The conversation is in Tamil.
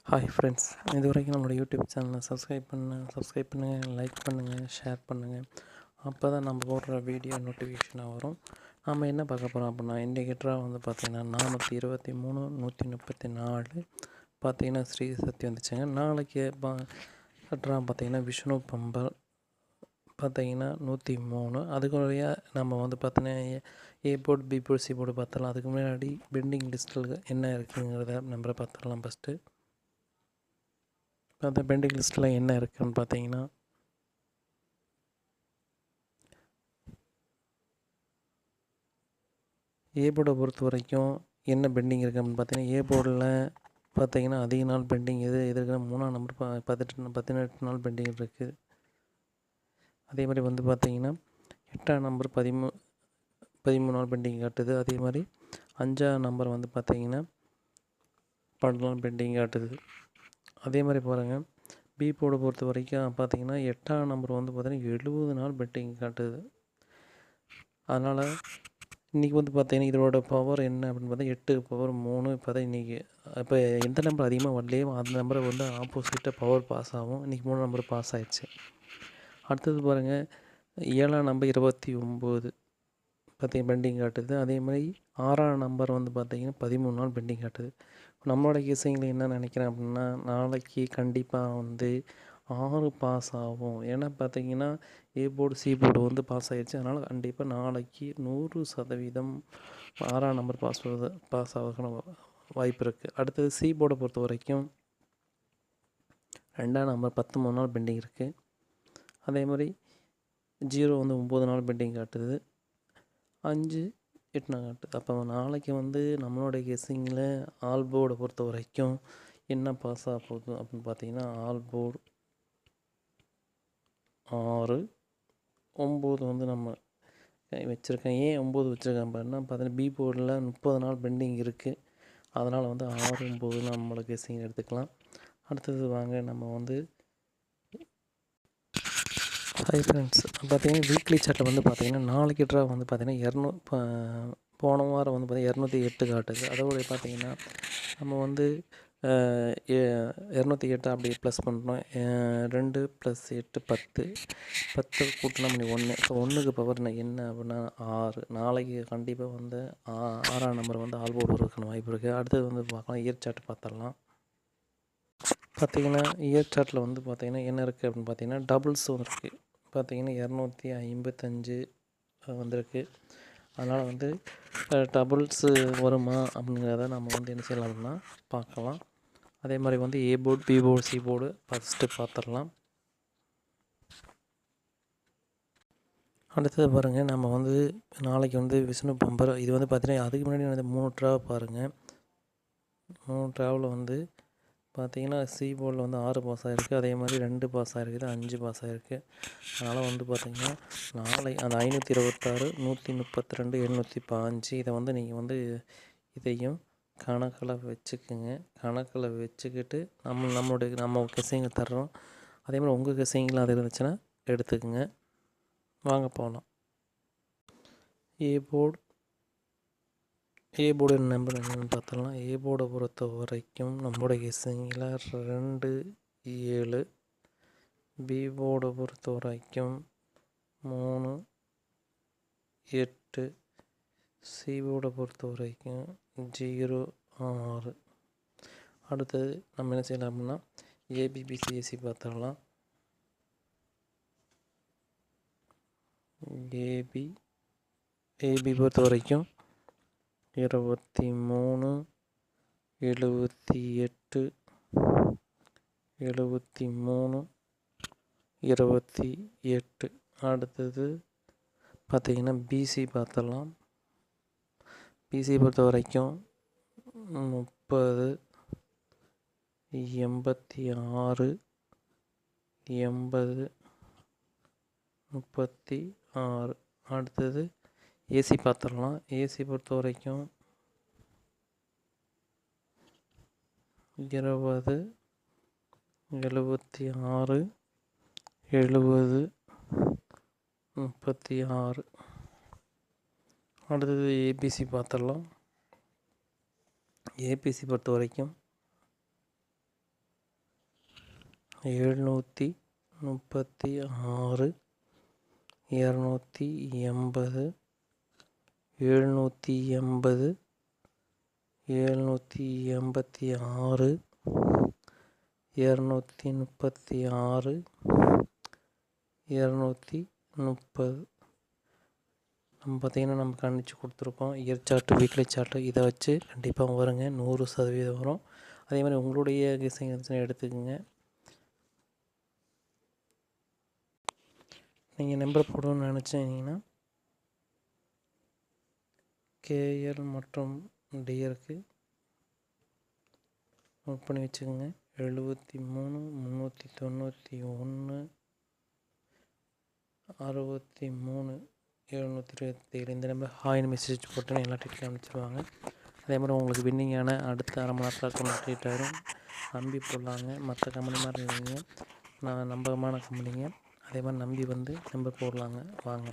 ஹாய் ஃப்ரெண்ட்ஸ், இது வரைக்கும் நம்மளோட யூடியூப் சேனலை சப்ஸ்கிரைப் பண்ணுங்கள், லைக் பண்ணுங்கள், ஷேர் பண்ணுங்கள். அப்போ தான் நம்ம போடுற வீடியோ நோட்டிஃபிகேஷனாக வரும். நம்ம என்ன பார்க்க போகிறோம் அப்படின்னா, இண்டிகேட்டராக வந்து பார்த்திங்கன்னா 423 134 பார்த்திங்கன்னா ஸ்ரீ சக்தி வந்துச்சுங்க. நாளைக்கு கட்டுறா பார்த்திங்கன்னா விஷ்ணு பம்பல் பார்த்திங்கன்னா 103. அதுக்குரிய நம்ம வந்து பார்த்தீங்கன்னா A board, B board, C board பார்த்துடலாம். அதுக்கு முன்னாடி பெண்டிங் லிஸ்ட்டில் என்ன இருக்குங்கிறத நம்பரை பார்த்துடலாம். ஃபஸ்ட்டு அந்த பெண்டிங் லிஸ்ட்டில் என்ன இருக்குதுன்னு பார்த்தீங்கன்னா, ஏ போர்டை பொறுத்த வரைக்கும் என்ன பெண்டிங் இருக்குது அப்படின்னு பார்த்தீங்கன்னா, ஏ போர்டில் பார்த்தீங்கன்னா அதிக நாள் பெண்டிங் எது இருக்குன்னா 3ஆம் நம்பர் 18 நாள் பெண்டிங் இருக்குது. அதே மாதிரி வந்து பார்த்திங்கன்னா 8ஆம் நம்பர் 13 நாள் பெண்டிங் காட்டுது. அதே மாதிரி 5ஆம் நம்பர் வந்து பார்த்திங்கன்னா 12 நாள் பெண்டிங் காட்டுது. அதே மாதிரி பாருங்கள், பி போர்டை பொறுத்த வரைக்கும் பார்த்திங்கன்னா 8ஆம் நம்பர் வந்து பார்த்திங்கன்னா 70 நாள் பெண்டிங் காட்டுது. அதனால் இன்றைக்கி வந்து பார்த்திங்கன்னா இதோட பவர் என்ன அப்படின்னு பார்த்தா 8 பவர் 3. இப்போ தான் இன்றைக்கி இப்போ எந்த நம்பர் அதிகமாக வரலையோ அந்த நம்பரை வந்து ஆப்போசிட்டாக பவர் பாஸ் ஆகும். இன்றைக்கி 3 நம்பர் பாஸ் ஆகிடுச்சு. அடுத்தது பாருங்கள், 7ஆம் நம்பர் 29 பார்த்திங்கன்னா பெண்டிங் காட்டுது. அதே மாதிரி 6ஆம் நம்பர் வந்து பார்த்திங்கன்னா 13 நாள் பெண்டிங் காட்டுது. நம்மளோட கேசிங்கில் என்ன நினைக்கிறேன் அப்படின்னா, நாளைக்கு கண்டிப்பாக வந்து 6 பாஸ் ஆகும். ஏன்னா பார்த்திங்கன்னா ஏ போர்டு, சி போர்டு வந்து பாஸ் ஆகிடுச்சு. அதனால் கண்டிப்பாக நாளைக்கு 100% 6ஆம் நம்பர் பாஸ் ஆகிறதுக்கான வாய்ப்பு இருக்குது. அடுத்தது சி போர்டை பொறுத்த வரைக்கும் 2ஆம் நம்பர் 13 நாள் பெண்டிங் இருக்குது. அதே மாதிரி 0 வந்து 9 நாள் பெண்டிங் காட்டுது. 5 8 நாள் காட்டுது. அப்போ நாளைக்கு வந்து நம்மளோட கெஸ்ஸிங்கில் ஆல் போர்டை பொறுத்த வரைக்கும் என்ன பாஸ் ஆக போகுது அப்படின்னு பார்த்தீங்கன்னா, ஆல் போர்டு 6 9 வந்து நம்ம வச்சுருக்கேன். ஏன் 9 வச்சுருக்கேன் அப்படின்னா பார்த்தீங்கன்னா பி போர்டில் 30 நாள் பெண்டிங் இருக்குது. அதனால் வந்து 6 9 நம்மளோட கெஸ்ஸிங் எடுத்துக்கலாம். அடுத்தது வாங்க நம்ம வந்து ஹை ஃப்ரெண்ட்ஸ், பார்த்திங்கன்னா வீக்லி சார்ட்டில் வந்து பார்த்திங்கன்னா நாளைக்கு ட்ரா வந்து பார்த்திங்கன்னா போன வாரம் வந்து பார்த்திங்கன்னா 208 காட்டுது. அதோடைய பார்த்திங்கன்னா நம்ம வந்து 208 அப்படியே ப்ளஸ் பண்ணுறோம். 2 + 8 10 10 கூட்டினா மணி 1. ஸோ 1க்கு பவர் என்ன அப்படின்னா 6. நாளைக்கு கண்டிப்பாக வந்து 6ஆம் நம்பர் வந்து ஆல் போர்டு வரதுக்கான வாய்ப்பு இருக்குது. அடுத்தது வந்து பார்க்கலாம், இயர் சார்ட் பார்த்துடலாம். பார்த்திங்கன்னா இயர் சார்ட்டில் வந்து பார்த்திங்கன்னா என்ன இருக்குது அப்படின்னு பார்த்திங்கன்னா டபுள்ஸ் வந்துருக்கு. பார்த்திங்கன்னா 255 வந்திருக்கு. அதனால் வந்து டபுள்ஸு வருமா அப்படிங்கிறத நம்ம வந்து என்ன செய்யலாம் அப்படின்னா பார்க்கலாம். அதே மாதிரி வந்து A board, B board, C board first பார்த்துடலாம். அடுத்தது பாருங்கள், நம்ம வந்து நாளைக்கு வந்து விஷ்ணு பம்பர் இது வந்து பார்த்திங்கன்னா அதுக்கு முன்னாடி வந்து 3 ட்ராவ் பாருங்கள். 3 ட்ராவில் வந்து பார்த்திங்கன்னா சி போர்டில் வந்து 6 பாஸ் ஆகிருக்கு. அதே மாதிரி 2 பாஸ் ஆகிருக்குது, 5 பாஸ் ஆகிருக்கு. அதனால் வந்து பார்த்திங்கன்னா நாளை அந்த 526 132 805 இதை வந்து நீங்கள் வந்து இதையும் கணக்கில் வச்சுக்குங்க. கணக்கில் வச்சுக்கிட்டு நம்ம கெஸ்ஸிங்கை தர்றோம். அதே மாதிரி உங்கள் கெஸ்ஸிங்கில் அது இருந்துச்சுன்னா எடுத்துக்கோங்க. வாங்க போகலாம். ஏ போர்டு நம்பர் என்னென்னு பார்த்தலாம். ஏ போர்டை பொறுத்த வரைக்கும் நம்மளோட கெஸ்ஸிங்கில் 2 7. பி போர்டை பொறுத்த வரைக்கும் 3 8. சி போர்டை பொறுத்த வரைக்கும் 0 6. அடுத்தது நம்ம என்ன செய்யலாம் அப்படின்னா ஏபிபிசிஎஸ்சி பார்த்துடலாம். ஏபி பொறுத்த வரைக்கும் 23 78 73 28. அடுத்தது பார்த்திங்கன்னா பிசி பார்த்துடலாம். பிசி பொறுத்த வரைக்கும் 30 86 80 36. அடுத்தது ஏசி பார்த்துடலாம். ஏசி பொறுத்த வரைக்கும் 20 76 70 36. அடுத்தது ஏபிசி பார்த்துடலாம். ஏபிசி பொறுத்த வரைக்கும் 736 280 780 786 236 230. நம்ம பார்த்திங்கன்னா நமக்கு அனுப்பிச்சி கொடுத்துருக்கோம் இயர் சார்ட்டு, வீக்லி சார்ட்டு. இதை வச்சு கண்டிப்பாக வருங்க, 100% வரும். அதே மாதிரி உங்களுடைய கெஸ்ஸிங் இருந்துச்சுன்னா எடுத்துக்கோங்க. நீங்கள் நம்பர் போடணும்னு நினச்சிங்கன்னா கேஎல் மற்றும் டிஆருக்கு நோட் பண்ணி வச்சுக்கோங்க. 73 391 63 727 இந்த நம்பர் ஹாய்னு மெசேஜ் போட்டுன்னு எல்லா டீட்டெயிலும் அனுப்பிச்சிடுவாங்க. அதே மாதிரி உங்களுக்கு வின்னிங்கான அடுத்த அரை மணி நேரத்தில் கம்ப்ளீட் ஆகிடும். நம்பி போடலாங்க. மற்ற கம்பெனி மாதிரி இல்லைங்க, நான் நம்பகமான கம்பெனிங்க. அதே மாதிரி நம்பி வந்து நம்பர் போடலாங்க. வாங்க.